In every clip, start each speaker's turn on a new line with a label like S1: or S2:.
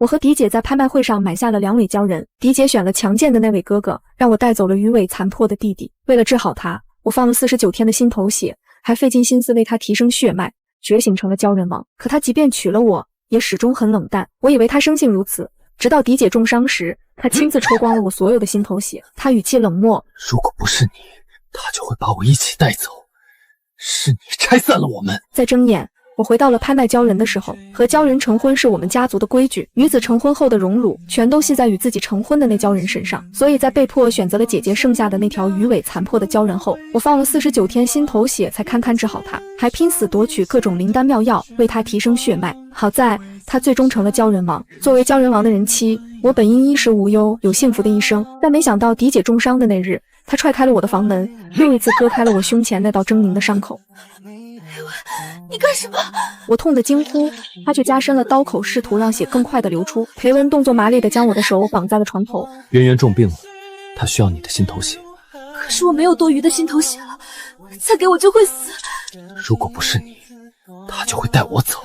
S1: 我和迪姐在拍卖会上买下了2尾鲛人，迪姐选了强健的那尾哥哥，让我带走了鱼尾残破的弟弟。为了治好他，我放了49天的心头血，还费尽心思为他提升血脉，觉醒成了鲛人王。可他即便娶了我，也始终很冷淡。我以为他生性如此，直到迪姐重伤时，他亲自抽光了我所有的心头血。他语气冷漠：
S2: 如果不是你，他就会把我一起带走。是你拆散了我们。
S1: 在睁眼，我回到了拍卖鲛人的时候，和鲛人成婚是我们家族的规矩，女子成婚后的荣辱全都系在与自己成婚的那鲛人身上，所以在被迫选择了姐姐剩下的那条鱼尾残破的鲛人后，我放了49天心头血才堪堪治好他，还拼死夺取各种灵丹妙药为他提升血脉。好在他最终成了鲛人王。作为鲛人王的人妻，我本应衣食无忧，有幸福的一生，但没想到迪姐重伤的那日，他踹开了我的房门，又一次割开了我胸前那道狰狞的伤口。
S3: 你干什么？
S1: 我痛得惊呼，他却加深了刀口，试图让血更快地流出。裴文动作麻利地将我的手绑在了床头。
S2: 圆圆重病了，她需要你的心头血。
S3: 可是我没有多余的心头血了，再给我就会死。
S2: 如果不是你，她就会带我走。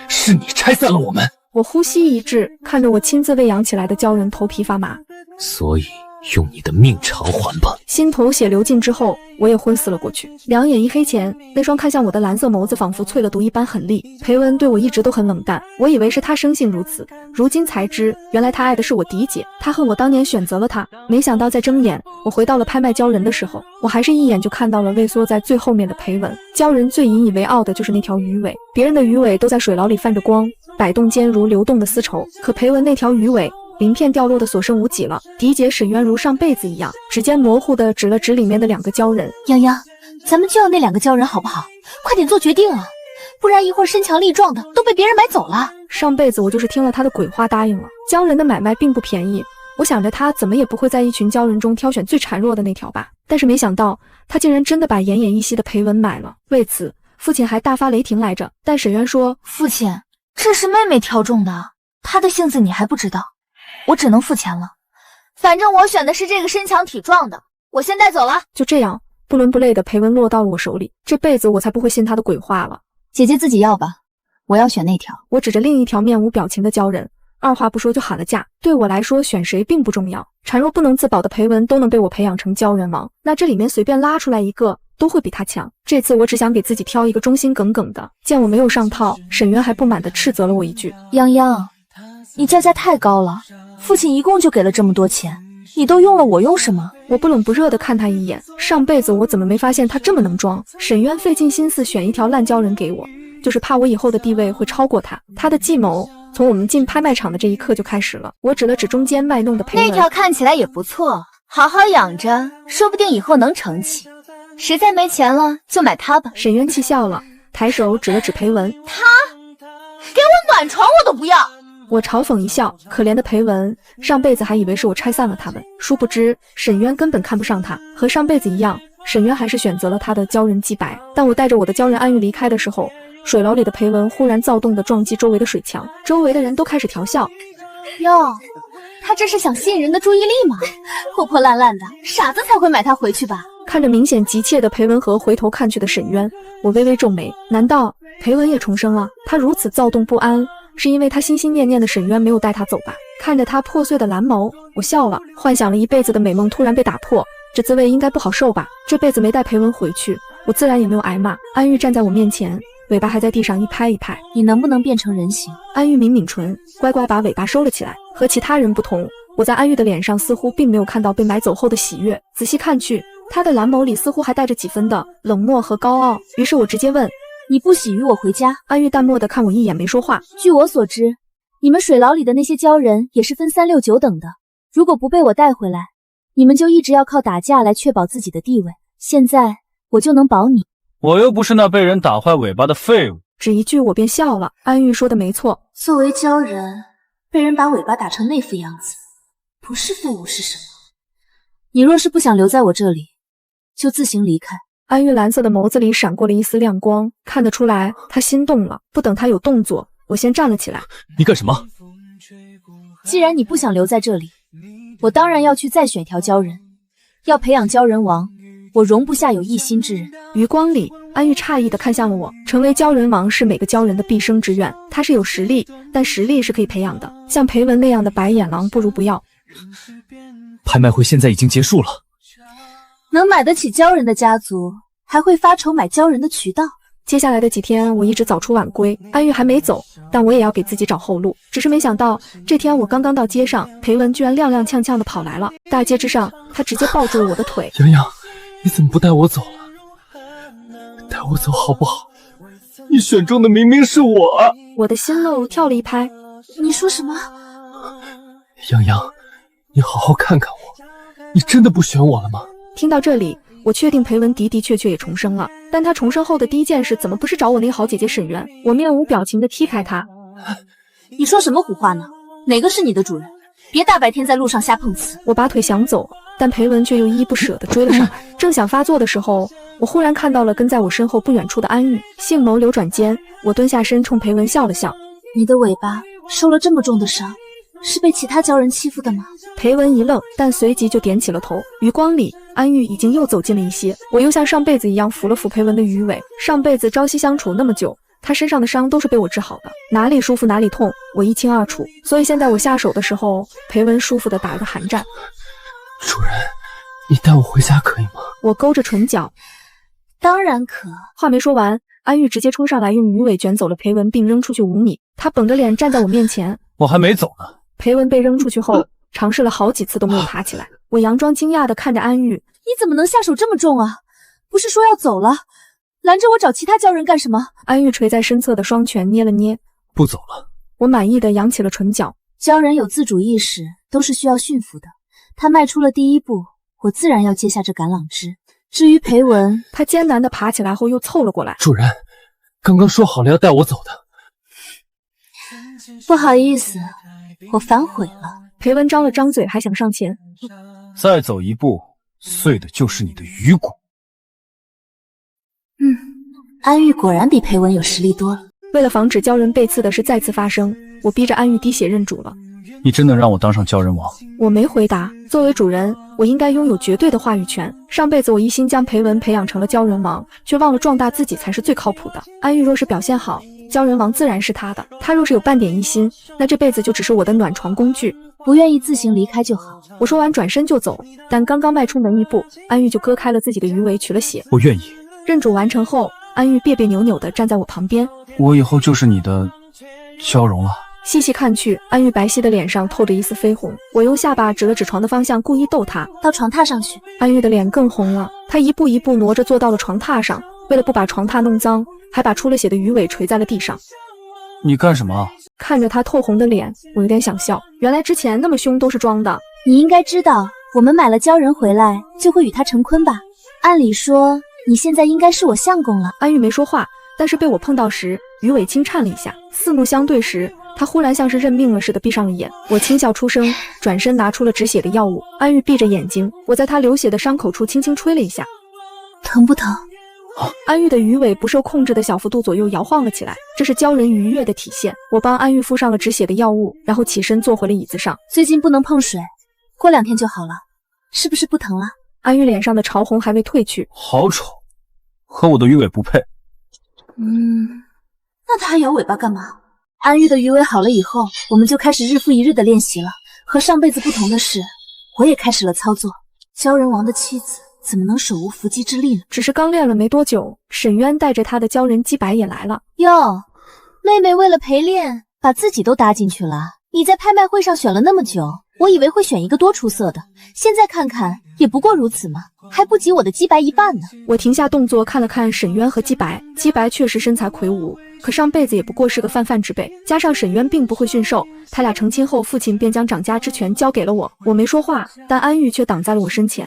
S2: 是你拆散了我们。
S1: 我呼吸一滞，看着我亲自喂养起来的鲛人，头皮发麻。
S2: 所以用你的命偿还吧。
S1: 心头血流尽之后，我也昏死了过去，两眼一黑前，那双看向我的蓝色眸子仿佛淬了毒一般狠厉。裴文对我一直都很冷淡，我以为是他生性如此，如今才知原来他爱的是我迪姐，他恨我当年选择了他。没想到在睁眼，我回到了拍卖鲛人的时候，我还是一眼就看到了畏缩在最后面的裴文。鲛人最引以为傲的就是那条鱼尾，别人的鱼尾都在水牢里泛着光，摆动间如流动的丝绸，可裴文那条鱼尾鳞片掉落的所剩无几了。迪姐沈渊如上辈子一样，指尖模糊的指了指里面的2个鲛人。
S3: 泱泱，咱们就要那2个鲛人好不好？快点做决定啊，不然一会儿身强力壮的都被别人买走了。
S1: 上辈子我就是听了他的鬼话答应了。鲛人的买卖并不便宜，我想着他怎么也不会在一群鲛人中挑选最孱弱的那条吧，但是没想到他竟然真的把奄奄一息的裴文买了。为此父亲还大发雷霆来着，但沈渊说，
S3: 父亲，这是妹妹挑中的，她的性子你还不知道，我只能付钱了。反正我选的是这个身强体壮的，我先带走了。
S1: 就这样，不伦不类的裴文落到了我手里，这辈子我才不会信他的鬼话了。
S3: 姐姐自己要吧，我要选那条。
S1: 我指着另一条面无表情的鲛人，二话不说就喊了价。对我来说，选谁并不重要，孱弱不能自保的裴文都能被我培养成鲛人王，那这里面随便拉出来一个都会比他强。这次我只想给自己挑一个忠心耿耿的。见我没有上套，沈渊还不满地斥责了我一句，
S3: 泱泱，你价太高了，父亲一共就给了这么多钱，你都用了，我用什么？
S1: 我不冷不热地看他一眼，上辈子我怎么没发现他这么能装？沈渊费尽心思选一条烂鲛人给我，就是怕我以后的地位会超过他。他的计谋从我们进拍卖场的这一刻就开始了。我指了指中间卖弄的裴文，
S3: 那条看起来也不错，好好养着，说不定以后能成器。实在没钱了就买它吧。
S1: 沈渊气笑了，抬手指了指裴文，
S3: 他给我暖床我都不要。
S1: 我嘲讽一笑，可怜的裴文，上辈子还以为是我拆散了他们，殊不知沈渊根本看不上他。和上辈子一样，沈渊还是选择了他的鲛人季白。当我带着我的鲛人安玉离开的时候，水牢里的裴文忽然躁动地撞击周围的水墙，周围的人都开始调笑。
S3: 哟，他这是想吸引人的注意力吗？破破烂烂的，傻子才会买它回去吧。
S1: 看着明显急切的裴文和回头看去的沈渊，我微微皱眉，难道裴文也重生了？他如此躁动不安，是因为他心心念念的沈渊没有带他走吧？看着他破碎的蓝眸，我笑了，幻想了一辈子的美梦突然被打破，这滋味应该不好受吧？这辈子没带裴文回去，我自然也没有挨骂。安玉站在我面前，尾巴还在地上一拍一拍。
S3: 你能不能变成人形？
S1: 安玉抿抿唇，乖乖把尾巴收了起来。和其他人不同，我在安玉的脸上似乎并没有看到被买走后的喜悦，仔细看去，她的蓝眸里似乎还带着几分的冷漠和高傲。于是我直接问，
S3: 你不喜与我回家？
S1: 安玉淡漠地看我一眼，没说话。
S3: 据我所知，你们水牢里的那些鲛人也是分3、6、9等的，如果不被我带回来，你们就一直要靠打架来确保自己的地位。现在我就能保你。
S4: 我又不是那被人打坏尾巴的废物。
S1: 只一句我便笑了。安玉说的没错，
S3: 作为鲛人，被人把尾巴打成那副样子，不是废物是什么？你若是不想留在我这里，就自行离开。
S1: 安玉蓝色的眸子里闪过了一丝亮光，看得出来他心动了。不等他有动作，我先站了起来。
S2: 你干什么？
S3: 既然你不想留在这里，我当然要去再选条鲛人。要培养鲛人王，我容不下有异心之人。
S1: 余光里，安玉诧异地看向了我，成为鲛人王是每个鲛人的毕生之愿。他是有实力，但实力是可以培养的，像裴文那样的白眼狼不如不要。
S2: 拍卖会现在已经结束了，
S3: 能买得起鲛人的家族，还会发愁买鲛人的渠道。
S1: 接下来的几天，我一直早出晚归，安玉还没走，但我也要给自己找后路。只是没想到，这天我刚刚到街上，裴文居然踉踉跄跄地跑来了。大街之上，他直接抱住了我的腿。
S2: 洋洋，你怎么不带我走了？带我走好不好？你选中的明明是我。
S1: 我的心漏跳了一拍。
S3: 你说什么？
S2: 洋洋，你好好看看我，你真的不选我了吗？
S1: 听到这里，我确定裴文的确也重生了，但他重生后的第一件事怎么不是找我那个好姐姐沈渊？我面无表情地踢开他。
S3: 你说什么胡话呢？哪个是你的主人？别大白天在路上瞎碰瓷。
S1: 我拔腿想走，但裴文却又依依不舍地追了上来。正想发作的时候，我忽然看到了跟在我身后不远处的安玉，杏眸流转间，我蹲下身冲裴文笑了笑。
S3: 你的尾巴受了这么重的伤，是被其他鲛人欺负的吗？
S1: 裴文一愣，但随即就点起了头。余光里，安玉已经又走近了一些，我又像上辈子一样扶了扶裴文的鱼尾。上辈子朝夕相处那么久，他身上的伤都是被我治好的，哪里舒服哪里痛，我一清二楚。所以现在我下手的时候，裴文舒服地打了个寒战。
S2: 主人，你带我回家可以吗？
S1: 我勾着唇角，
S3: 当然可。
S1: 话没说完，安玉直接冲上来，用鱼尾卷走了裴文，并扔出去5米。他绷着脸站在我面前。
S4: 我还没走呢。
S1: 裴文被扔出去后，尝试了好几次都没有爬起来。我佯装惊讶地看着安玉，
S3: 你怎么能下手这么重啊？不是说要走了，拦着我找其他鲛人干什么？
S1: 安玉垂在身侧的双拳捏了捏，
S2: 不走了。
S1: 我满意地扬起了唇角。
S3: 鲛人有自主意识，都是需要驯服的。他迈出了第一步，我自然要接下这橄榄枝。至于裴文，
S1: 他艰难地爬起来后又凑了过来。
S2: 主人，刚刚说好了要带我走的。
S3: 不好意思，我反悔了。
S1: 裴文张了张嘴，还想上前。
S4: 再走一步，碎的就是你的鱼骨。
S3: 安玉果然比裴文有实力多了。
S1: 为了防止鲛人被刺的事再次发生，我逼着安玉滴血认主了。
S4: 你真能让我当上鲛人王？
S1: 我没回答。作为主人，我应该拥有绝对的话语权。上辈子我一心将裴文培养成了鲛人王，却忘了壮大自己才是最靠谱的。安玉若是表现好，鲛人王自然是他的。他若是有半点异心，那这辈子就只是我的暖床工具。
S3: 不愿意自行离开就好。
S1: 我说完转身就走，但刚刚迈出门一步，安玉就割开了自己的鱼尾取了血。
S4: 我愿意。
S1: 认主完成后，安玉别别扭扭地站在我旁边。
S4: 我以后就是你的鲛荣了。
S1: 细细看去，安玉白皙的脸上透着一丝绯红。我用下巴指了指床的方向，故意逗她。
S3: 到床榻上去。
S1: 安玉的脸更红了，她一步一步挪着坐到了床榻上，为了不把床榻弄脏，还把出了血的鱼尾垂在了地上。
S4: 你干什么？
S1: 看着她透红的脸，我有点想笑。原来之前那么凶都是装的。
S3: 你应该知道，我们买了鲛人回来，就会与他成婚吧？按理说，你现在应该是我相公了。
S1: 安玉没说话，但是被我碰到时，鱼尾轻颤了一下。四目相对时，他忽然像是认命了似的闭上了眼。我轻笑出声，转身拿出了止血的药物。安玉闭着眼睛，我在他流血的伤口处轻轻吹了一下。
S3: 疼不疼？
S1: 安玉的鱼尾不受控制的小幅度左右摇晃了起来，这是鲛人愉悦的体现。我帮安玉敷上了止血的药物，然后起身坐回了椅子上。
S3: 最近不能碰水，过2天就好了，是不是不疼了？
S1: 安玉脸上的潮红还未褪去。
S4: 好丑，和我的鱼尾不配。
S3: 那他还摇尾巴干嘛？安玉的鱼尾好了以后，我们就开始日复一日的练习了。和上辈子不同的是，我也开始了操作。鲛人王的妻子怎么能手无缚鸡之力呢？
S1: 只是刚练了没多久，沈渊带着他的鲛人姬白也来了。
S3: 哟，妹妹为了陪练，把自己都搭进去了。你在拍卖会上选了那么久，我以为会选一个多出色的，现在看看也不过如此嘛，还不及我的姬白一半呢。
S1: 我停下动作看了看沈渊和姬白，姬白确实身材魁梧，可上辈子也不过是个泛泛之辈，加上沈渊并不会驯兽，他俩成亲后，父亲便将掌家之权交给了我。我没说话，但安玉却挡在了我身前。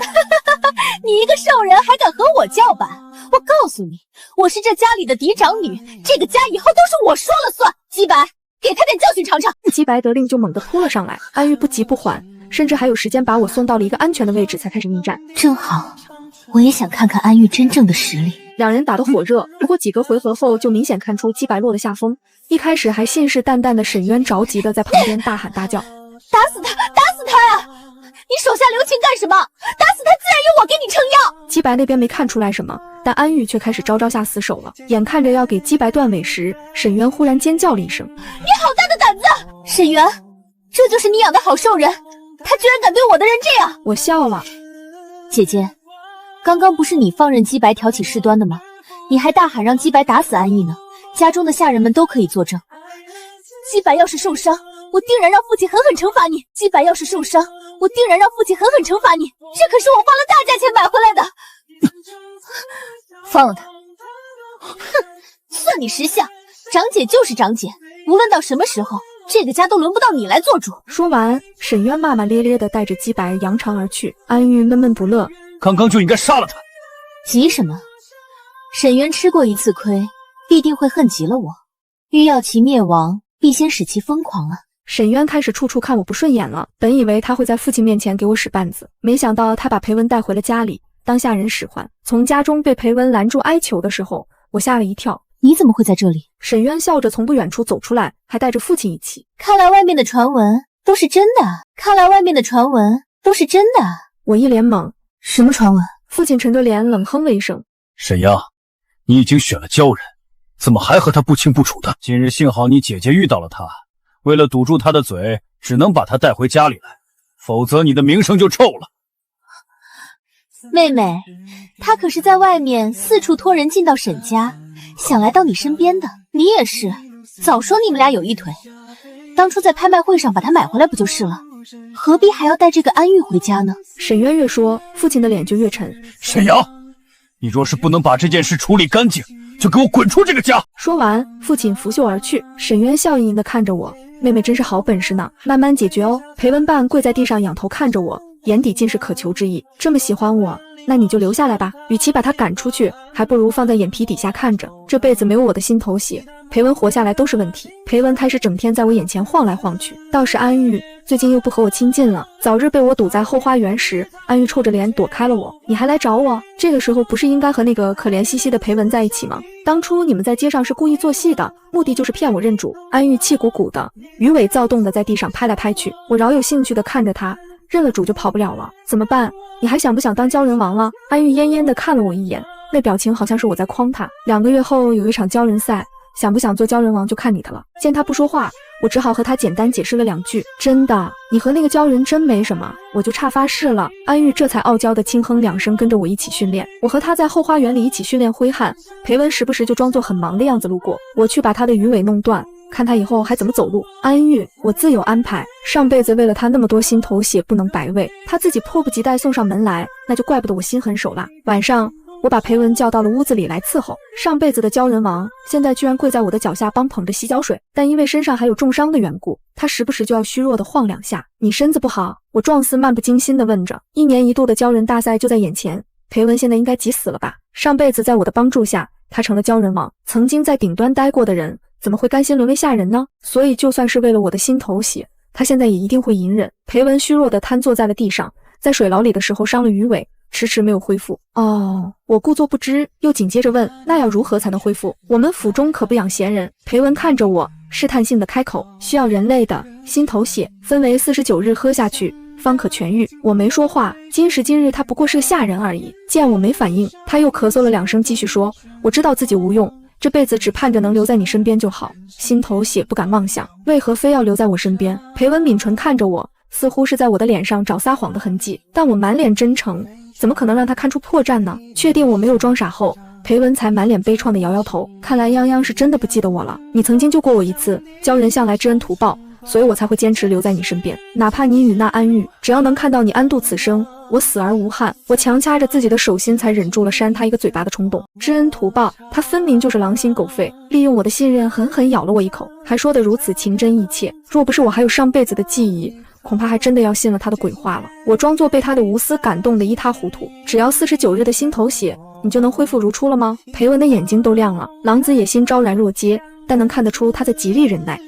S3: 你一个兽人还敢和我叫板？我告诉你，我是这家里的嫡长女，这个家以后都是我说了算。姬白，给他点教训尝尝。
S1: 姬白得令就猛地扑了上来，安玉不急不缓，甚至还有时间把我送到了一个安全的位置才开始应战。
S3: 正好，我也想看看安玉真正的实力。
S1: 两人打得火热，不过几个回合后就明显看出姬白落了下风。一开始还信誓旦旦的沈渊着急的在旁边大喊大叫：“
S3: 打死他！打死他呀！你手下留情干什么？打死他自然有我给你撑腰。
S1: 姬白那边没看出来什么，但安玉却开始招下死手了。眼看着要给姬白断尾时，沈渊忽然尖叫了一声：“
S3: 你好大的胆子！”沈渊，这就是你养的好兽人，他居然敢对我的人这样！
S1: 我笑了。
S3: 姐姐，刚刚不是你放任姬白挑起事端的吗？你还大喊让姬白打死安逸呢，家中的下人们都可以作证。姬白要是受伤，我定然让父亲狠狠惩罚你。姬白要是受伤，我定然让父亲狠狠惩罚你。这可是我花了大价钱买回来的。放了他。哼，算你识相，长姐就是长姐，无论到什么时候，这个家都轮不到你来做主。
S1: 说完，沈渊骂骂咧咧地带着姬白扬长而去。安玉闷闷不乐，
S4: 刚刚就应该杀了他。
S3: 急什么？沈渊吃过一次亏，必定会恨极了我。欲要其灭亡，必先使其疯狂啊！
S1: 沈渊开始处处看我不顺眼了。本以为他会在父亲面前给我使绊子，没想到他把裴文带回了家里，当下人使唤。从家中被裴文拦住哀求的时候，我吓了一跳。
S3: 你怎么会在这里？
S1: 沈渊笑着从不远处走出来，还带着父亲一起。
S3: 看来外面的传闻都是真的。看来外面的传闻都是真的。
S1: 我一脸懵，
S3: 什么传闻？
S1: 父亲沉着脸冷哼了一声。
S4: 沈阳，你已经选了鲛人，怎么还和他不清不楚的？今日幸好你姐姐遇到了他，为了堵住他的嘴，只能把他带回家里来，否则你的名声就臭了。
S3: 妹妹，他可是在外面四处托人进到沈家，想来到你身边的。你也是，早说你们俩有一腿，当初在拍卖会上把他买回来不就是了？何必还要带这个安玉回家呢？
S1: 沈渊越说，父亲的脸就越沉。
S4: 沈阳，你若是不能把这件事处理干净，就给我滚出这个家！
S1: 说完，父亲拂袖而去。沈渊笑盈盈地看着我，妹妹真是好本事呢，慢慢解决哦。裴文伴跪在地上仰头看着我，眼底尽是渴求之意。这么喜欢我，那你就留下来吧。与其把他赶出去，还不如放在眼皮底下看着。这辈子没有我的心头血，裴文活下来都是问题。裴文开始整天在我眼前晃来晃去。倒是安玉最近又不和我亲近了，早日被我堵在后花园时，安玉臭着脸躲开了我。你还来找我？这个时候不是应该和那个可怜兮兮的裴文在一起吗？当初你们在街上是故意做戏的，目的就是骗我认主。安玉气鼓鼓的，鱼尾躁动的在地上拍来拍去。我饶有兴趣的看着他，认了主就跑不了了，怎么办？你还想不想当鲛人王了？安玉恹恹的看了我一眼，那表情好像是我在诓他。2个月后有一场鲛人赛，想不想做鲛人王就看你的了。见他不说话，我只好和他简单解释了2句。真的，你和那个鲛人真没什么，我就差发誓了。安玉这才傲娇的轻哼2声，跟着我一起训练。我和他在后花园里一起训练挥汗，裴文时不时就装作很忙的样子路过，我去把他的鱼尾弄断，看他以后还怎么走路。安玉我自有安排，上辈子为了他那么多心头血不能白喂，他自己迫不及待送上门来，那就怪不得我心狠手辣。晚上我把裴文叫到了屋子里来伺候。上辈子的鲛人王现在居然跪在我的脚下帮捧着洗脚水，但因为身上还有重伤的缘故，他时不时就要虚弱的晃2下。你身子不好？我状似漫不经心的问着。1年1度的鲛人大赛就在眼前，裴文现在应该急死了吧？上辈子在我的帮助下，他成了鲛人王，曾经在顶端待过的人怎么会甘心沦为下人呢？所以就算是为了我的心头血，他现在也一定会隐忍。裴文虚弱地瘫坐在了地上，在水牢里的时候伤了鱼尾，迟迟没有恢复。哦，我故作不知，又紧接着问，那要如何才能恢复？我们府中可不养闲人。裴文看着我，试探性的开口，需要人类的心头血，分为49日喝下去方可痊愈。我没说话，今时今日他不过是个下人而已。见我没反应，他又咳嗽了2声，继续说，我知道自己无用，这辈子只盼着能留在你身边就好，心头血不敢妄想，为何非要留在我身边？裴文抿唇看着我，似乎是在我的脸上找撒谎的痕迹，但我满脸真诚，怎么可能让他看出破绽呢？确定我没有装傻后，裴文才满脸悲怆的摇摇头，看来泱泱是真的不记得我了。你曾经救过我一次，鲛人向来知恩图报，所以我才会坚持留在你身边，哪怕你与那安玉，只要能看到你安度此生，我死而无憾。我强掐着自己的手心，才忍住了扇他一个嘴巴的冲动。知恩图报，他分明就是狼心狗肺，利用我的信任狠狠咬了我一口，还说得如此情真意切。若不是我还有上辈子的记忆，恐怕还真的要信了他的鬼话了。我装作被他的无私感动得一塌糊涂。只要49日的心头血，你就能恢复如初了吗？裴文的眼睛都亮了，狼子野心昭然若揭，但能看得出他在极力忍耐。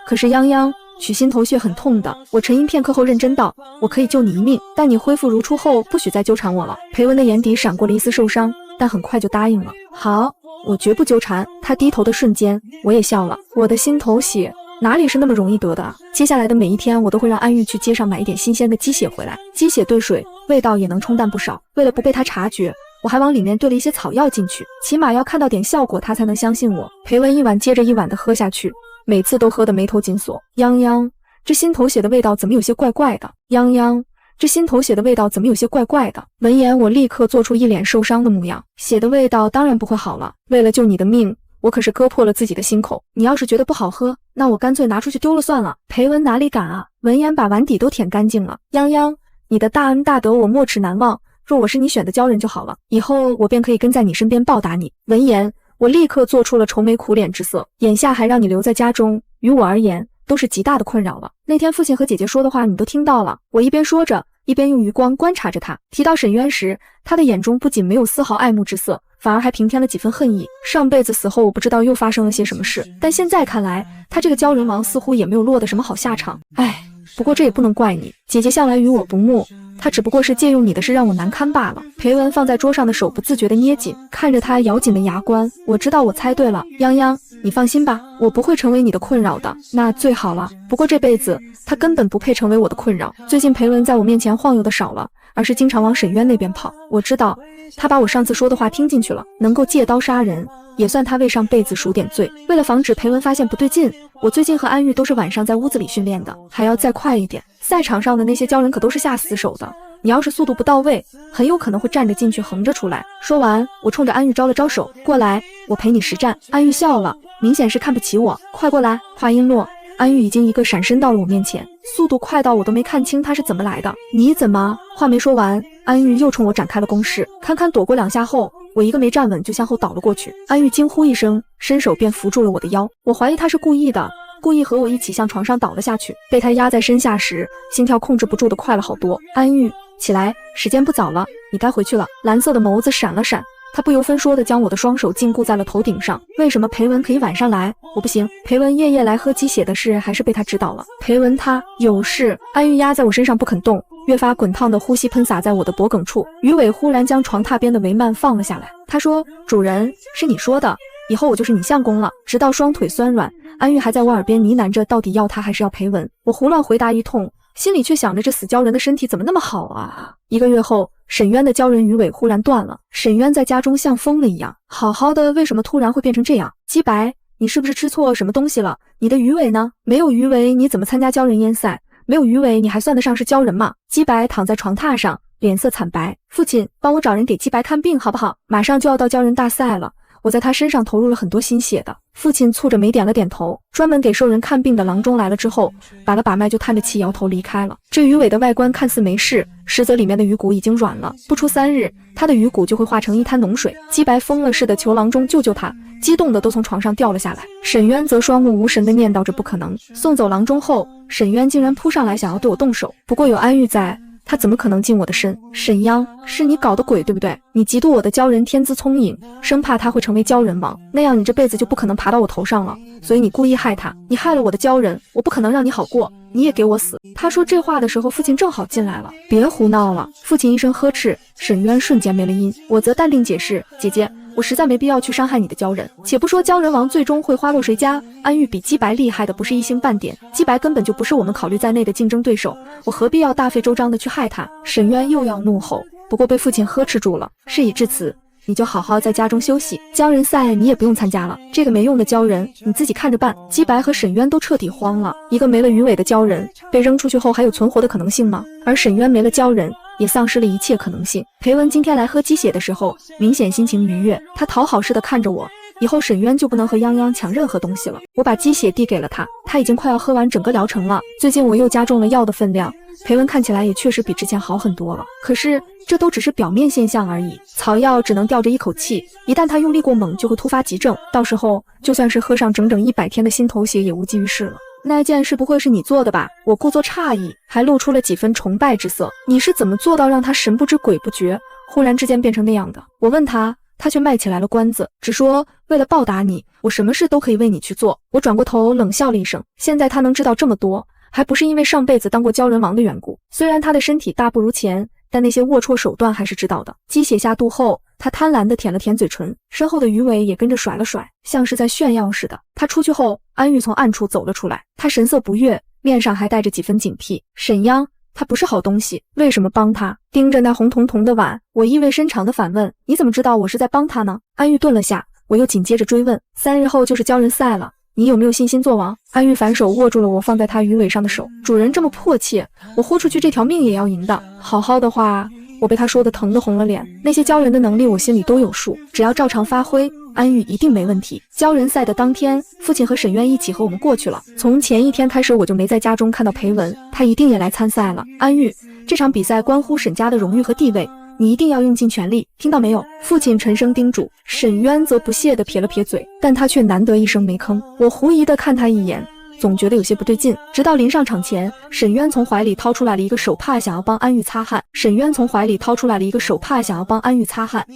S1: 可是泱泱，取心头血很痛的。我沉吟片刻后认真道，我可以救你一命，但你恢复如初后不许再纠缠我了。裴文的眼底闪过了一丝受伤，但很快就答应了。好，我绝不纠缠。他低头的瞬间，我也笑了。我的心头血哪里是那么容易得的啊？接下来的每一天，我都会让安玉去街上买一点新鲜的鸡血回来，鸡血兑水，味道也能冲淡不少。为了不被他察觉，我还往里面兑了一些草药进去，起码要看到点效果，他才能相信我。裴文一碗接着一碗的喝下去，每次都喝得眉头紧锁。泱泱，这心头血的味道怎么有些怪怪的？泱泱，这心头血的味道怎么有些怪怪的？闻言，我立刻做出一脸受伤的模样。血的味道当然不会好了，为了救你的命，我可是割破了自己的心口。你要是觉得不好喝，那我干脆拿出去丢了算了。裴文哪里敢啊！闻言把碗底都舔干净了。泱泱，你的大恩大德我没齿难忘，若我是你选的鲛人就好了，以后我便可以跟在你身边报答你。闻言，我立刻做出了愁眉苦脸之色。眼下还让你留在家中，于我而言都是极大的困扰了。那天父亲和姐姐说的话你都听到了。我一边说着，一边用余光观察着他。提到沈渊时，他的眼中不仅没有丝毫爱慕之色，反而还平添了几分恨意。上辈子死后，我不知道又发生了些什么事，但现在看来，他这个鲛人王似乎也没有落得什么好下场。唉，不过这也不能怪你，姐姐向来与我不睦，她只不过是借用你的事让我难堪罢了。裴文放在桌上的手不自觉地捏紧，看着他咬紧的牙关，我知道我猜对了。泱泱，你放心吧，我不会成为你的困扰的。那最好了，不过这辈子他根本不配成为我的困扰。最近裴文在我面前晃悠的少了，而是经常往沈渊那边跑。我知道他把我上次说的话听进去了，能够借刀杀人，也算他为上辈子赎点罪。为了防止裴文发现不对劲，我最近和安玉都是晚上在屋子里训练的，还要再快一点。赛场上的那些鲛人可都是下死手的，你要是速度不到位，很有可能会站着进去横着出来。说完，我冲着安玉招了招手，过来，我陪你实战。安玉笑了，明显是看不起我。快过来。话音落，安玉已经一个闪身到了我面前，速度快到我都没看清他是怎么来的。你怎么？话没说完，安玉又冲我展开了攻势，堪堪躲过2下后，我一个没站稳就向后倒了过去。安玉惊呼一声，伸手便扶住了我的腰。我怀疑他是故意的，故意和我一起向床上倒了下去。被他压在身下时，心跳控制不住的快了好多。安玉，起来，时间不早了，你该回去了。蓝色的眸子闪了闪，他不由分说地将我的双手禁锢在了头顶上。为什么裴文可以晚上来，我不行？裴文夜夜来喝鸡血的事还是被他知道了。裴文他有事。安玉压在我身上不肯动，越发滚烫的呼吸喷洒在我的脖颈处。于伟忽然将床榻边的帷幔放了下来，他说：“主人，是你说的，以后我就是你相公了。”直到双腿酸软，安玉还在我耳边呢喃着，到底要他还是要裴文？我胡乱回答一通，心里却想着这死鲛人的身体怎么那么好啊。1个月后，沈渊的鲛人鱼尾忽然断了。沈渊在家中像疯了一样，好好的为什么突然会变成这样？姬白，你是不是吃错什么东西了？你的鱼尾呢？没有鱼尾你怎么参加鲛人烟赛？没有鱼尾你还算得上是鲛人吗？姬白躺在床榻上，脸色惨白。父亲，帮我找人给姬白看病好不好？马上就要到鲛人大赛了，我在他身上投入了很多心血的。父亲蹙着眉点了点头。专门给兽人看病的郎中来了之后，把了把脉就叹着气摇头离开了。这鱼尾的外观看似没事，实则里面的鱼骨已经软了，不出3日，他的鱼骨就会化成一滩脓水。姬白疯了似的求郎中救救他，激动的都从床上掉了下来。沈渊则双目无神的念叨着不可能。送走郎中后，沈渊竟然扑上来想要对我动手，不过有安玉在，他怎么可能近我的身？沈央，是你搞的鬼对不对？你嫉妒我的鲛人天资聪颖，生怕他会成为鲛人王，那样你这辈子就不可能爬到我头上了，所以你故意害他。你害了我的鲛人，我不可能让你好过，你也给我死。他说这话的时候，父亲正好进来了。别胡闹了！父亲一声呵斥，沈渊瞬间没了音。我则淡定解释，姐姐，我实在没必要去伤害你的鲛人。且不说鲛人王最终会花落谁家，安玉比姬白厉害的不是一星半点，姬白根本就不是我们考虑在内的竞争对手，我何必要大费周章的去害他？沈渊又要怒吼，不过被父亲呵斥住了。事已至此，你就好好在家中休息，鲛人赛你也不用参加了，这个没用的鲛人你自己看着办。姬白和沈渊都彻底慌了，一个没了鱼尾的鲛人被扔出去后还有存活的可能性吗？而沈渊没了鲛人也丧失了一切可能性。裴文今天来喝鸡血的时候，明显心情愉悦，他讨好似的看着我，以后沈渊就不能和泱泱抢任何东西了。我把鸡血递给了他，他已经快要喝完整个疗程了。最近我又加重了药的分量，裴文看起来也确实比之前好很多了。可是这都只是表面现象而已，草药只能吊着一口气，一旦他用力过猛就会突发急症，到时候就算是喝上整整100天的心头血也无济于事了。那件事不会是你做的吧？我故作诧异，还露出了几分崇拜之色。你是怎么做到让他神不知鬼不觉，忽然之间变成那样的？我问他，他却卖起来了关子，只说为了报答你，我什么事都可以为你去做。我转过头冷笑了一声，现在他能知道这么多，还不是因为上辈子当过鲛人王的缘故。虽然他的身体大不如前，但那些龌龊手段还是知道的。鸡血下肚后，他贪婪地舔了舔嘴唇，身后的鱼尾也跟着甩了甩，像是在炫耀似的。他出去后，安玉从暗处走了出来，他神色不悦，面上还带着几分警惕。沈央，他不是好东西，为什么帮他？盯着那红彤彤的碗，我意味深长地反问，你怎么知道我是在帮他呢？安玉顿了下，我又紧接着追问，3日后就是鲛人赛了，你有没有信心做王？安玉反手握住了我放在他鱼尾上的手，主人这么迫切，我豁出去这条命也要赢的。好好的话，我被他说的疼得红了脸。那些鲛人的能力我心里都有数，只要照常发挥，安玉一定没问题。鲛人赛的当天，父亲和沈渊一起和我们过去了。从前一天开始，我就没在家中看到裴文，他一定也来参赛了。安玉，这场比赛关乎沈家的荣誉和地位，你一定要用尽全力，听到没有？父亲沉声叮嘱。沈渊则不屑地撇了撇嘴，但他却难得一声没吭。我狐疑地看他一眼，总觉得有些不对劲。直到临上场前，沈渊从怀里掏出来了一个手帕，想要帮安玉擦汗。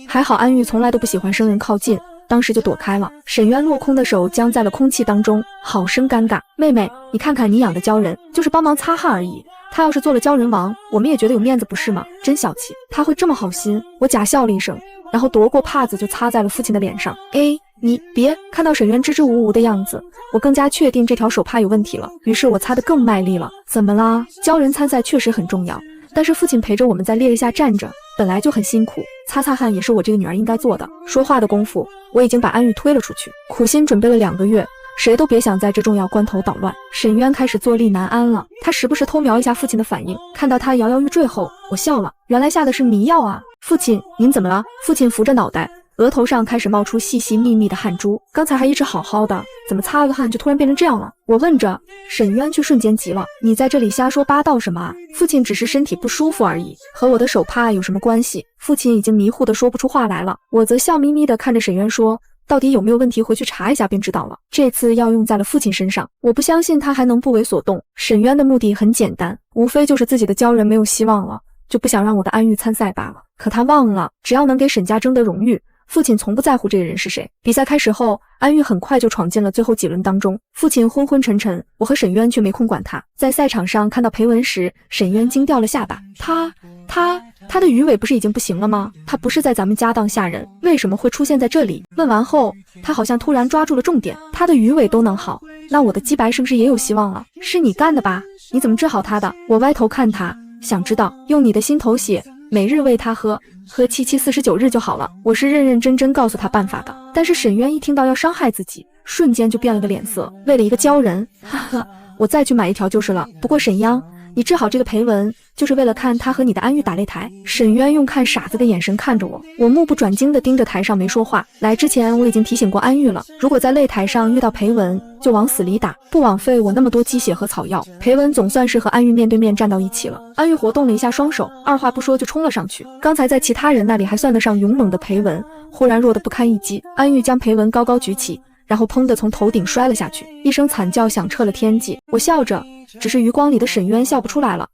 S1: 还好安玉从来都不喜欢生人靠近，当时就躲开了。沈渊落空的手僵在了空气当中，好生尴尬。妹妹，你看看你养的鲛人，就是帮忙擦汗而已。他要是做了鲛人王，我们也觉得有面子，不是吗？真小气，他会这么好心？我假笑了一声，然后夺过帕子就擦在了父亲的脸上。你别！看到沈渊支支吾吾的样子，我更加确定这条手帕有问题了，于是我擦得更卖力了。怎么啦？鲛人参赛确实很重要，但是父亲陪着我们在烈日下站着，本来就很辛苦，擦擦汗也是我这个女儿应该做的。说话的功夫，我已经把安玉推了出去，苦心准备了2个月，谁都别想在这重要关头捣乱。沈渊开始坐立难安了，他时不时偷瞄一下父亲的反应，看到他摇摇欲坠后，我笑了，原来下的是迷药啊。父亲，您怎么了？父亲扶着脑袋，额头上开始冒出细细密密的汗珠，刚才还一直好好的，怎么擦了个汗就突然变成这样了？我问着，沈渊却瞬间急了，你在这里瞎说八道什么啊？父亲只是身体不舒服而已，和我的手帕有什么关系？父亲已经迷糊的说不出话来了，我则笑眯眯的看着沈渊说，到底有没有问题回去查一下便知道了。这次要用在了父亲身上，我不相信他还能不为所动。沈渊的目的很简单，无非就是自己的鲛人没有希望了，就不想让我的安玉参赛罢了。可他忘了，只要能给沈家争得荣誉，父亲从不在乎这个人是谁。比赛开始后，安玉很快就闯进了最后几轮当中。父亲昏昏沉沉，我和沈渊却没空管他。在赛场上看到裴文时，沈渊惊掉了下巴。他的鱼尾不是已经不行了吗？他不是在咱们家当下人，为什么会出现在这里？问完后，他好像突然抓住了重点。他的鱼尾都能好，那我的鸡白是不是也有希望了？是你干的吧？你怎么治好他的？我歪头看他，想知道，用你的心头血，每日喂他喝749日就好了。我是认认真真告诉他办法的，但是沈渊一听到要伤害自己，瞬间就变了个脸色。为了一个鲛人，哈哈，我再去买一条就是了。不过沈央，你治好这个裴文，就是为了看他和你的安玉打擂台？沈渊用看傻子的眼神看着我，我目不转睛地盯着台上没说话。来之前我已经提醒过安玉了，如果在擂台上遇到裴文，就往死里打，不枉费我那么多鸡血和草药。裴文总算是和安玉面对面站到一起了。安玉活动了一下双手，二话不说就冲了上去。刚才在其他人那里还算得上勇猛的裴文，忽然弱得不堪一击。安玉将裴文高高举起，然后砰地从头顶摔了下去，一声惨叫响彻了天际。我笑着，只是余光里的沈渊笑不出来了。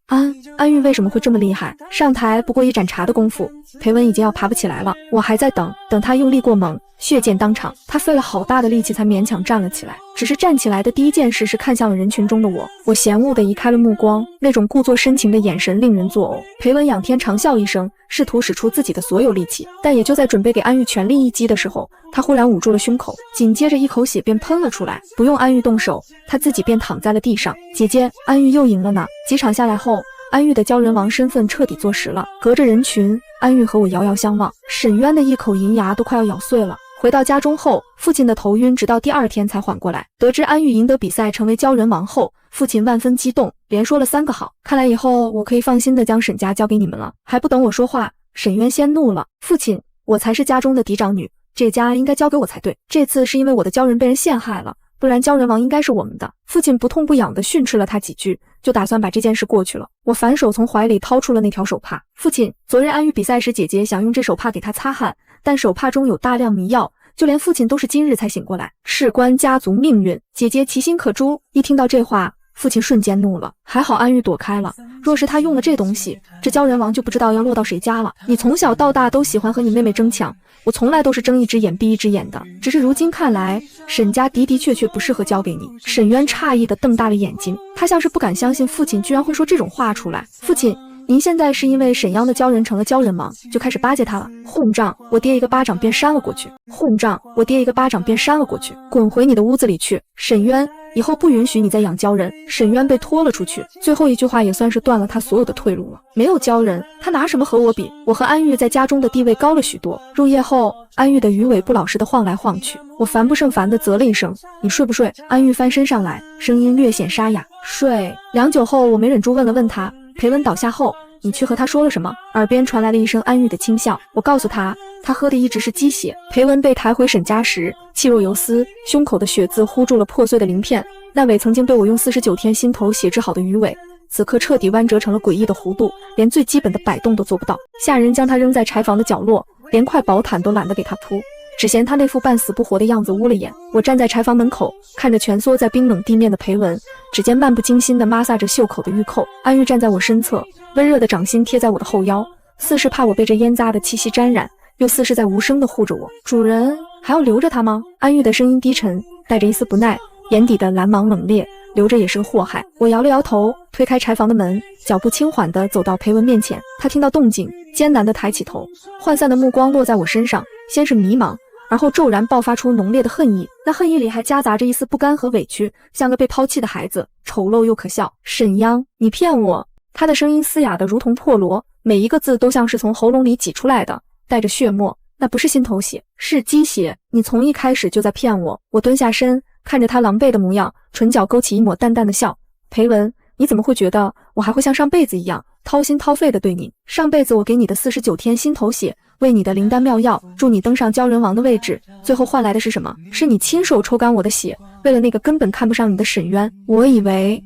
S1: 安玉为什么会这么厉害？上台不过一盏茶的功夫，裴文已经要爬不起来了。我还在等他用力过猛，血溅当场。他费了好大的力气才勉强站了起来，只是站起来的第一件事是看向了人群中的我。我嫌恶地移开了目光，那种故作深情的眼神令人作呕。裴文仰天长啸一声，试图使出自己的所有力气，但也就在准备给安玉全力一击的时候，他忽然捂住了胸口，紧接着一口血便喷了出来。不用安玉动手，他自己便躺在了地上。姐姐，安玉又赢了呢。几场下来后，安玉的鲛人王身份彻底坐实了。隔着人群，安玉和我遥遥相望，沈渊的一口银牙都快要咬碎了。回到家中后，父亲的头晕直到第2天才缓过来。得知安玉赢得比赛成为鲛人王后，父亲万分激动，连说了3个好。看来以后我可以放心地将沈家交给你们了。还不等我说话，沈渊先怒了。父亲，我才是家中的嫡长女，这家应该交给我才对。这次是因为我的鲛人被人陷害了，不然鲛人王应该是我们的。父亲不痛不痒地训斥了他几句，就打算把这件事过去了。我反手从怀里掏出了那条手帕。父亲，昨日安玉比赛时，姐姐想用这手帕给他擦汗，但手帕中有大量迷药，就连父亲都是今日才醒过来，事关家族命运，姐姐其心可诛。一听到这话，父亲瞬间怒了。还好安玉躲开了，若是他用了这东西，这鲛人王就不知道要落到谁家了。你从小到大都喜欢和你妹妹争抢，我从来都是睁一只眼闭一只眼的，只是如今看来，沈家的确不适合交给你。沈渊诧异地瞪大了眼睛，他像是不敢相信父亲居然会说这种话出来。父亲，您现在是因为沈央的鲛人成了鲛人王，就开始巴结他了？混账！我爹一个巴掌便扇了过去。混账！我爹一个巴掌便扇了过去。滚回你的屋子里去，沈渊！以后不允许你再养鲛人。沈渊被拖了出去，最后一句话也算是断了他所有的退路了。没有鲛人，他拿什么和我比？我和安玉在家中的地位高了许多。入夜后，安玉的鱼尾不老实的晃来晃去，我烦不胜烦的啧了一声：“你睡不睡？”安玉翻身上来，声音略显沙哑：“睡。”良久后，我没忍住问了问他：“裴文倒下后，你去和他说了什么？”耳边传来了一声安玉的轻笑。我告诉他，他喝的一直是鸡血。裴文被抬回沈家时，气若游丝，胸口的血渍糊住了破碎的鳞片。那尾曾经被我用49天心头血制好的鱼尾，此刻彻底弯折成了诡异的弧度，连最基本的摆动都做不到。下人将他扔在柴房的角落，连块薄毯都懒得给他铺，只嫌他那副半死不活的样子污了眼。我站在柴房门口，看着蜷缩在冰冷地面的裴文，指尖漫不经心地摩挲着袖口的玉扣。安玉站在我身侧，温热的掌心贴在我的后腰，似是怕我被这烟渣的气息沾染，又似是在无声地护着我。主人还要留着他吗？安玉的声音低沉，带着一丝不耐，眼底的蓝芒冷冽，留着也是个祸害。我摇了摇头，推开柴房的门，脚步轻缓地走到裴文面前。他听到动静，艰难地抬起头，涣散的目光落在我身上，先是迷茫，而后骤然爆发出浓烈的恨意，那恨意里还夹杂着一丝不甘和委屈，像个被抛弃的孩子，丑陋又可笑。沈央，你骗我！他的声音嘶哑得如同破锣，每一个字都像是从喉咙里挤出来的，带着血沫。那不是心头血，是鸡血！你从一开始就在骗我。我蹲下身，看着他狼狈的模样，唇角勾起一抹淡淡的笑。裴文，你怎么会觉得我还会像上辈子一样掏心掏肺的对你？上辈子我给你的49天心头血，为你的灵丹妙药，助你登上鲛人王的位置，最后换来的是什么？是你亲手抽干我的血，为了那个根本看不上你的沈渊。我以为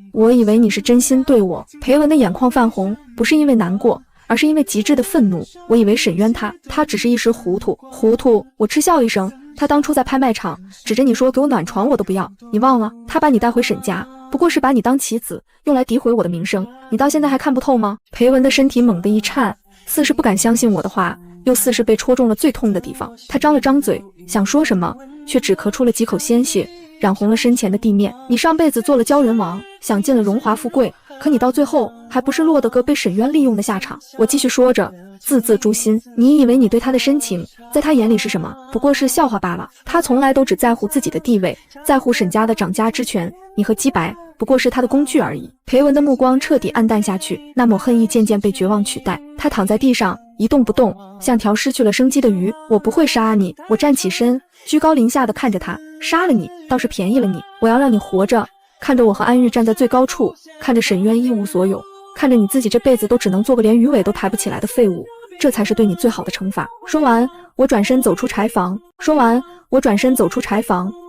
S1: 你是真心对我。裴文的眼眶泛红，不是因为难过，而是因为极致的愤怒。我以为沈渊他只是一时糊涂。我嗤笑一声，他当初在拍卖场指着你说给我暖床我都不要，你忘了？他把你带回沈家，不过是把你当棋子，用来诋毁我的名声，你到现在还看不透吗？裴文的身体猛地一颤，似是不敢相信我的话，又似是被戳中了最痛的地方。他张了张嘴，想说什么，却只咳出了几口鲜血，染红了身前的地面。你上辈子做了鲛人王，享尽了荣华富贵，可你到最后还不是落得个被沈渊利用的下场。我继续说着，字字诛心。你以为你对他的深情，在他眼里是什么？不过是笑话罢了。他从来都只在乎自己的地位，在乎沈家的掌家之权，你和姬白不过是他的工具而已。裴文的目光彻底暗淡下去，那抹恨意渐渐被绝望取代。他躺在地上一动不动，像条失去了生机的鱼。我不会杀你。我站起身，居高临下的看着他。杀了你倒是便宜了你，我要让你活着，看着我和安玉站在最高处，看着沈渊一无所有，看着你自己这辈子都只能做个连鱼尾都抬不起来的废物，这才是对你最好的惩罚。说完，我转身走出柴房。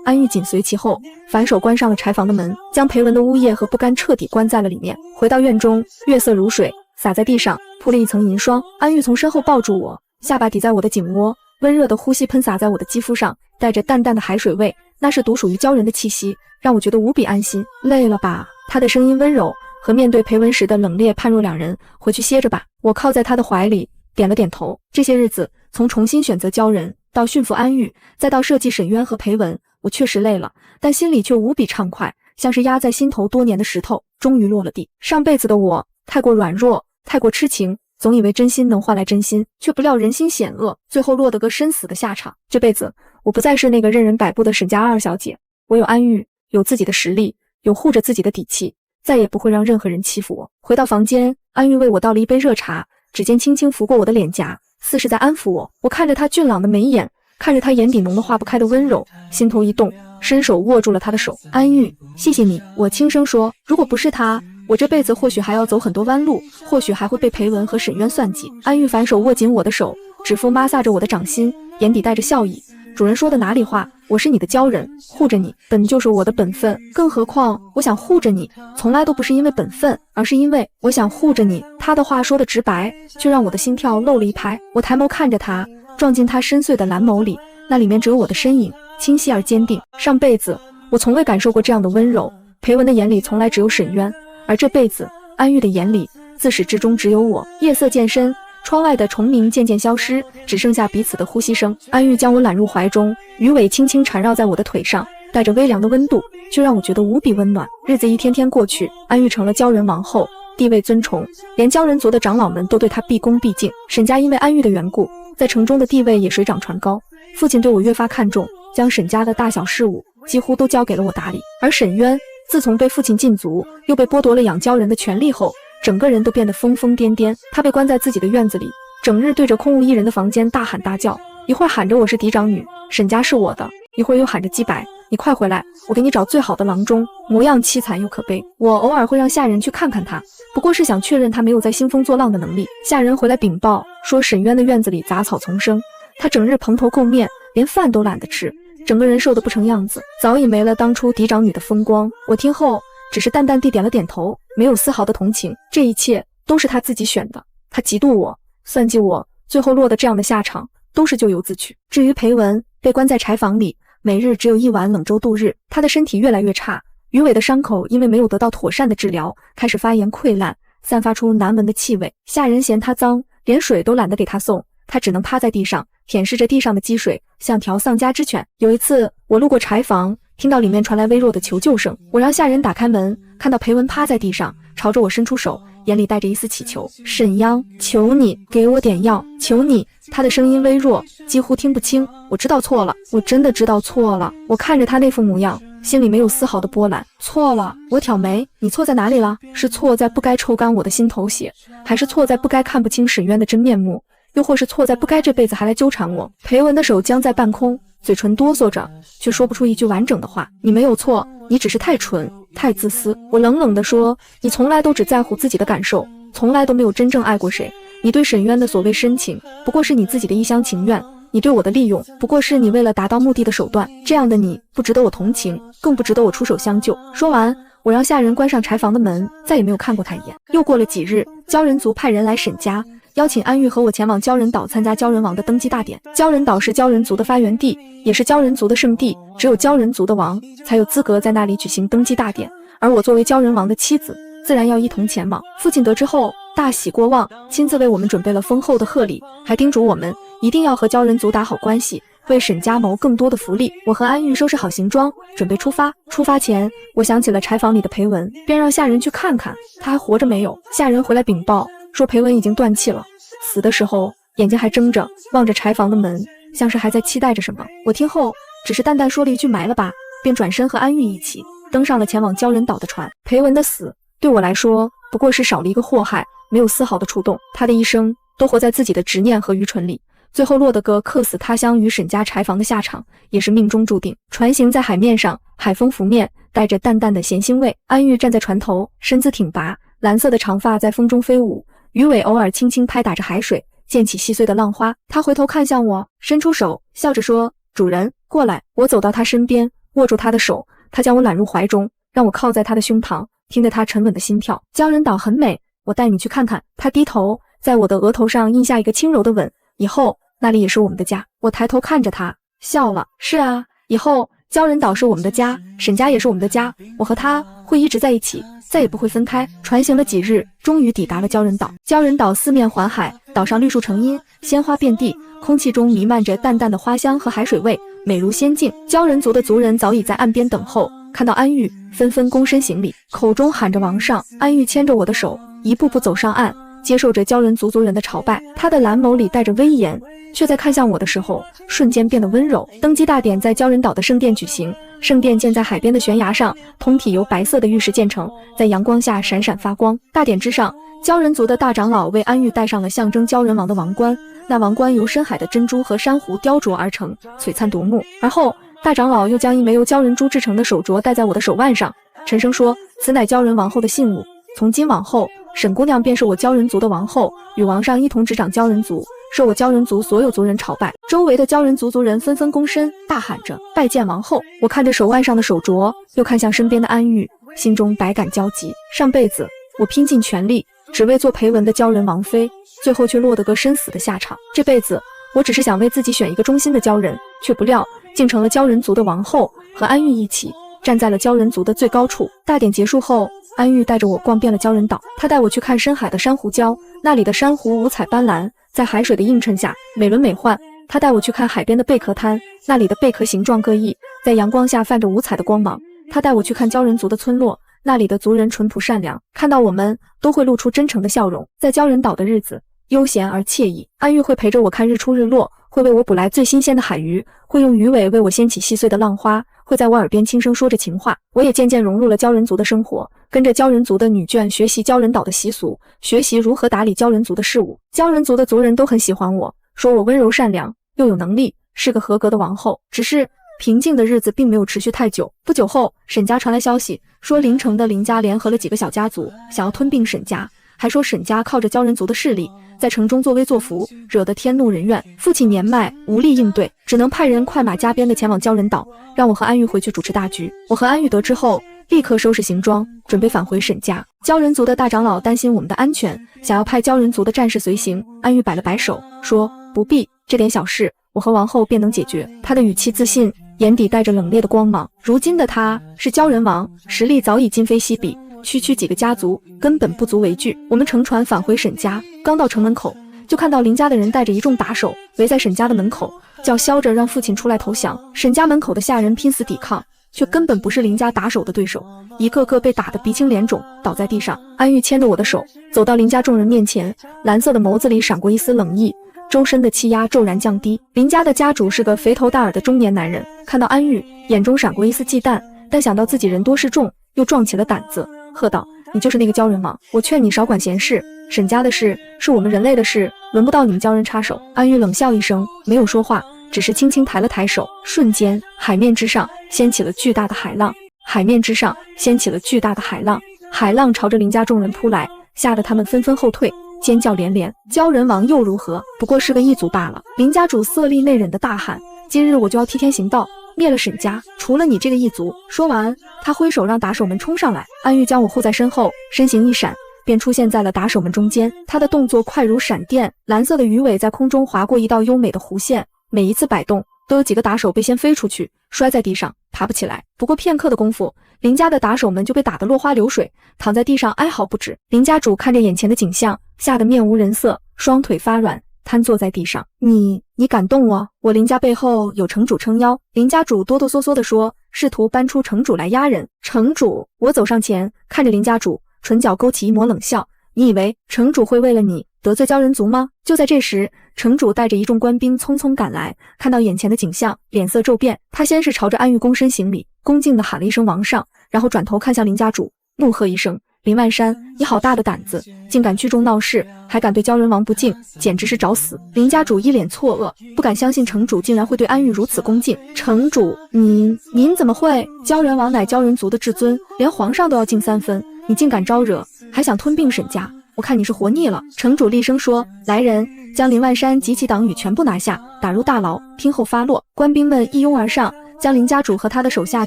S1: 安玉紧随其后，反手关上了柴房的门，将裴文的呜咽和不甘彻底关在了里面。回到院中，月色如水，洒在地上，铺了一层银霜。安玉从身后抱住我，下巴抵在我的颈窝，温热的呼吸喷洒在我的肌肤上，带着淡淡的海水味，那是独属于鲛人的气息，让我觉得无比安心。累了吧？他的声音温柔，和面对裴文时的冷冽判若两人。回去歇着吧。我靠在他的怀里，点了点头。这些日子，从重新选择鲛人，到驯服安玉，再到设计沈渊和裴文，我确实累了，但心里却无比畅快，像是压在心头多年的石头终于落了地。上辈子的我太过软弱，太过痴情，总以为真心能换来真心，却不料人心险恶，最后落得个身死的下场。这辈子我不再是那个任人摆布的沈家二小姐，我有安玉，有自己的实力，有护着自己的底气，再也不会让任何人欺负我。回到房间，安玉为我倒了一杯热茶，指尖轻轻拂过我的脸颊，似是在安抚我。我看着他俊朗的眉眼，看着他眼底浓得化不开的温柔，心头一动，伸手握住了他的手。安玉，谢谢你。我轻声说，如果不是他，我这辈子或许还要走很多弯路，或许还会被裴文和沈渊算计。安玉反手握紧我的手，指腹摩挲着我的掌心，眼底带着笑意。主人说的哪里话，我是你的鲛人，护着你本就是我的本分，更何况我想护着你，从来都不是因为本分，而是因为我想护着你。他的话说的直白，却让我的心跳漏了一拍。我抬眸看着他，撞进他深邃的蓝眸里，那里面只有我的身影，清晰而坚定。上辈子我从未感受过这样的温柔，裴文的眼里从来只有沈渊，而这辈子安玉的眼里自始至终只有我。夜色渐深，窗外的虫鸣渐渐消失，只剩下彼此的呼吸声。安玉将我揽入怀中，鱼尾轻轻缠绕在我的腿上，带着微凉的温度，却让我觉得无比温暖。日子一天天过去，安玉成了鲛人王后，地位尊崇，连鲛人族的长老们都对他毕恭毕敬。沈家因为安玉的缘故，在城中的地位也水涨船高。父亲对我越发看重，将沈家的大小事务几乎都交给了我打理。而沈渊自从被父亲禁足，又被剥夺了养鲛人的权利后，整个人都变得疯疯癫癫。他被关在自己的院子里，整日对着空无一人的房间大喊大叫，一会儿喊着我是嫡长女，沈家是我的，一会儿又喊着姬白，你快回来，我给你找最好的郎中，模样凄惨又可悲。我偶尔会让下人去看看他，不过是想确认他没有在兴风作浪的能力。下人回来禀报说沈渊的院子里杂草丛生，他整日蓬头垢面，连饭都懒得吃，整个人瘦得不成样子，早已没了当初嫡长女的风光。我听后只是淡淡地点了点头，没有丝毫的同情。这一切都是他自己选的，他嫉妒我，算计我，最后落得这样的下场，都是咎由自取。至于裴文，被关在柴房里，每日只有一碗冷粥度日，他的身体越来越差，鱼尾的伤口因为没有得到妥善的治疗，开始发炎溃烂，散发出难闻的气味。下人嫌他脏，连水都懒得给他送，他只能趴在地上舔舐着地上的积水，像条丧家之犬。有一次我路过柴房，听到里面传来微弱的求救声，我让下人打开门，看到裴文趴在地上，朝着我伸出手，眼里带着一丝乞求。沈央，求你给我点药，求你。他的声音微弱，几乎听不清。我知道错了，我真的知道错了。我看着他那副模样，心里没有丝毫的波澜。错了，我挑眉，你错在哪里了？是错在不该抽干我的心头血，还是错在不该看不清沈渊的真面目，又或是错在不该这辈子还来纠缠我？裴文的手僵在半空，嘴唇哆嗦着，却说不出一句完整的话。你没有错，你只是太蠢，太自私。我冷冷地说，你从来都只在乎自己的感受，从来都没有真正爱过谁。你对沈渊的所谓深情，不过是你自己的一厢情愿，你对我的利用，不过是你为了达到目的的手段。这样的你不值得我同情，更不值得我出手相救。说完，我让下人关上柴房的门，再也没有看过他一眼。又过了几日，鲛人族派人来沈家，邀请安玉和我前往鲛人岛参加鲛人王的登基大典。鲛人岛是鲛人族的发源地，也是鲛人族的圣地，只有鲛人族的王才有资格在那里举行登基大典，而我作为鲛人王的妻子，自然要一同前往。父亲得知后大喜过望，亲自为我们准备了丰厚的贺礼，还叮嘱我们一定要和鲛人族打好关系，为沈家谋更多的福利。我和安玉收拾好行装，准备出发。出发前，我想起了柴房里的裴文，便让下人去看看他还活着没有。下人回来禀报说裴文已经断气了，死的时候眼睛还睁着，望着柴房的门，像是还在期待着什么。我听后只是淡淡说了一句埋了吧，便转身和安玉一起登上了前往鲛人岛的船。裴文的死对我来说不过是少了一个祸害，没有丝毫的触动。他的一生都活在自己的执念和愚蠢里，最后落得个客死他乡于沈家柴房的下场，也是命中注定。船行在海面上，海风拂面，带着淡淡的咸腥味。安玉站在船头，身姿挺拔，蓝色的长发在风中飞舞，鱼尾偶尔轻轻拍打着海水，溅起细碎的浪花。他回头看向我，伸出手，笑着说：“主人，过来。”我走到他身边，握住他的手，他将我揽入怀中，让我靠在他的胸膛，听着他沉稳的心跳。鲛人岛很美，我带你去看看。他低头在我的额头上印下一个轻柔的吻，以后那里也是我们的家。我抬头看着他，笑了。是啊，以后鲛人岛是我们的家，沈家也是我们的家，我和他会一直在一起，再也不会分开。船行了几日，终于抵达了鲛人岛。鲛人岛四面环海，岛上绿树成荫，鲜花遍地，空气中弥漫着淡淡的花香和海水味，美如仙境。鲛人族的族人早已在岸边等候，看到安玉，纷纷躬身行礼，口中喊着王上。安玉牵着我的手，一步步走上岸，接受着鲛人族族人的朝拜。他的蓝眸里带着威严，却在看向我的时候瞬间变得温柔。登基大典在鲛人岛的圣殿举行，圣殿建在海边的悬崖上，通体由白色的玉石建成，在阳光下闪闪发光。大典之上，鲛人族的大长老为安玉戴上了象征鲛人王的王冠，那王冠由深海的珍珠和珊瑚雕琢而成，璀璨夺目。而后大长老又将一枚由鲛人珠制成的手镯戴在我的手腕上，沉声说：“此乃鲛人王后的信物，从今往后，沈姑娘便是我鲛人族的王后，与王上一同执掌鲛人族，受我鲛人族所有族人朝拜。”周围的鲛人族族人纷纷躬身，大喊着拜见王后。我看着手腕上的手镯，又看向身边的安玉，心中百感交集。上辈子我拼尽全力，只为做裴文的鲛人王妃，最后却落得个身死的下场。这辈子我只是想为自己选一个忠心的鲛人，却不料竟成了鲛人族的王后，和安玉一起站在了鲛人族的最高处。大典结束后，安玉带着我逛遍了鲛人岛，他带我去看深海的珊瑚礁，那里的珊瑚五彩斑斓，在海水的映衬下美轮美奂。他带我去看海边的贝壳滩，那里的贝壳形状各异，在阳光下泛着五彩的光芒。他带我去看鲛人族的村落，那里的族人淳朴善良，看到我们都会露出真诚的笑容。在鲛人岛的日子悠闲而惬意，安玉会陪着我看日出日落，会为我捕来最新鲜的海鱼，会用鱼尾为我掀起细碎的浪花，会在我耳边轻声说着情话。我也渐渐融入了鲛人族的生活，跟着鲛人族的女眷学习鲛人岛的习俗，学习如何打理鲛人族的事务。鲛人族的族人都很喜欢我，说我温柔善良又有能力，是个合格的王后。只是平静的日子并没有持续太久。不久后，沈家传来消息，说临城的林家联合了几个小家族，想要吞并沈家，还说沈家靠着鲛人族的势力，在城中作威作福，惹得天怒人怨。父亲年迈，无力应对，只能派人快马加鞭地前往鲛人岛，让我和安玉回去主持大局。我和安玉得知后，立刻收拾行装，准备返回沈家。鲛人族的大长老担心我们的安全，想要派鲛人族的战士随行。安玉摆了摆手，说不必，这点小事我和王后便能解决。他的语气自信，眼底带着冷冽的光芒。如今的他是鲛人王，实力早已今非昔比，区区几个家族根本不足为惧。我们乘船返回沈家，刚到城门口，就看到林家的人带着一众打手围在沈家的门口，叫嚣着让父亲出来投降。沈家门口的下人拼死抵抗，却根本不是林家打手的对手，一个个被打得鼻青脸肿，倒在地上。安玉牵着我的手走到林家众人面前，蓝色的眸子里闪过一丝冷意，周身的气压骤然降低。林家的家主是个肥头大耳的中年男人，看到安玉，眼中闪过一丝忌惮，但想到自己人多势众，又壮起了胆子，喝道：你就是那个鲛人王，我劝你少管闲事，沈家的事是我们人类的事，轮不到你们鲛人插手。安玉冷笑一声，没有说话，只是轻轻抬了抬手，瞬间海面之上掀起了巨大的海浪，海面之上掀起了巨大的海浪，海浪朝着林家众人扑来，吓得他们纷纷后退，尖叫连连。鲛人王又如何？不过是个异族罢了。林家主色厉内荏地大喊：今日我就要替天行道，灭了沈家，除了你这个异族。说完，他挥手让打手们冲上来。安玉将我护在身后，身形一闪，便出现在了打手们中间。他的动作快如闪电，蓝色的鱼尾在空中划过一道优美的弧线，每一次摆动都有几个打手被掀飞出去，摔在地上，爬不起来。不过片刻的功夫，林家的打手们就被打得落花流水，躺在地上哀嚎不止。林家主看着眼前的景象，吓得面无人色，双腿发软，瘫坐在地上。你敢动我？我林家背后有城主撑腰。林家主哆哆嗦嗦地说，试图搬出城主来压人。城主？我走上前，看着林家主，唇角勾起一抹冷笑。你以为城主会为了你得罪鲛人族吗？就在这时，城主带着一众官兵匆匆赶来，看到眼前的景象，脸色骤变。他先是朝着安玉躬身行礼，恭敬地喊了一声王上，然后转头看向林家主，怒喝一声：林万山，你好大的胆子，竟敢聚众闹事，还敢对鲛人王不敬，简直是找死！林家主一脸错愕，不敢相信城主竟然会对安玉如此恭敬。城主，您怎么会？鲛人王乃鲛人族的至尊，连皇上都要敬3分，你竟敢招惹，还想吞并沈家，我看你是活腻了。城主厉声说：来人，将林万山及其党羽全部拿下，打入大牢，听候发落。官兵们一拥而上，将林家主和他的手下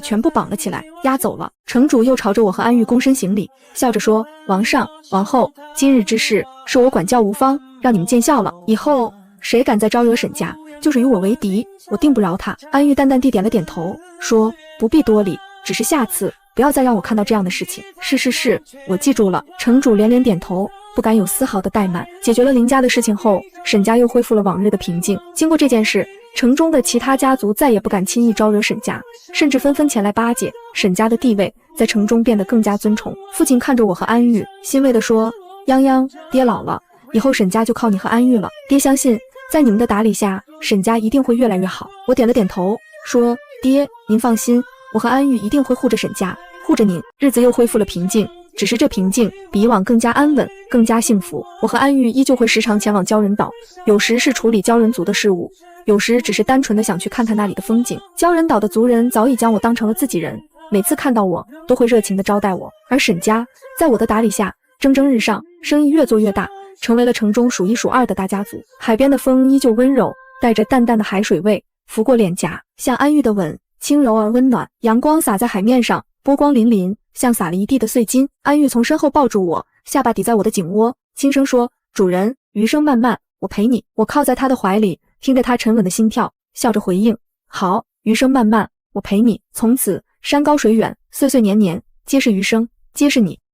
S1: 全部绑了起来，押走了。城主又朝着我和安玉躬身行礼，笑着说：王上、王后，今日之事是我管教无方，让你们见笑了。以后谁敢再招惹沈家，就是与我为敌，我定不饶他。安玉淡淡地点了点头，说：不必多礼，只是下次不要再让我看到这样的事情。是，我记住了。城主连连点头，不敢有丝毫的怠慢。解决了林家的事情后，沈家又恢复了往日的平静。经过这件事，城中的其他家族再也不敢轻易招惹沈家，甚至纷纷前来巴结。沈家的地位在城中变得更加尊崇。父亲看着我和安玉，欣慰地说：泱泱，爹老了，以后沈家就靠你和安玉了。爹相信，在你们的打理下，沈家一定会越来越好。我点了点头，说：爹，您放心，我和安玉一定会护着沈家，护着您。日子又恢复了平静，只是这平静比以往更加安稳，更加幸福。我和安玉依旧会时常前往鲛人岛，有时是处理鲛人族的事务，有时只是单纯的想去看看那里的风景。鲛人岛的族人早已将我当成了自己人，每次看到我都会热情地招待我。而沈家在我的打理下蒸蒸日上，生意越做越大，成为了城中数一数二的大家族。海边的风依旧温柔，带着淡淡的海水味，拂过脸颊，像安玉的吻，轻柔而温暖。阳光洒在海面上，波光粼粼，像洒了一地的碎金。安玉从身后抱住我，下巴抵在我的颈窝，轻声说：主人，余生漫漫，我陪你。我靠在他的怀里，听着他沉稳的心跳，笑着回应：好，余生漫漫，我陪你。从此山高水远，岁岁年年，皆是余生，皆是你。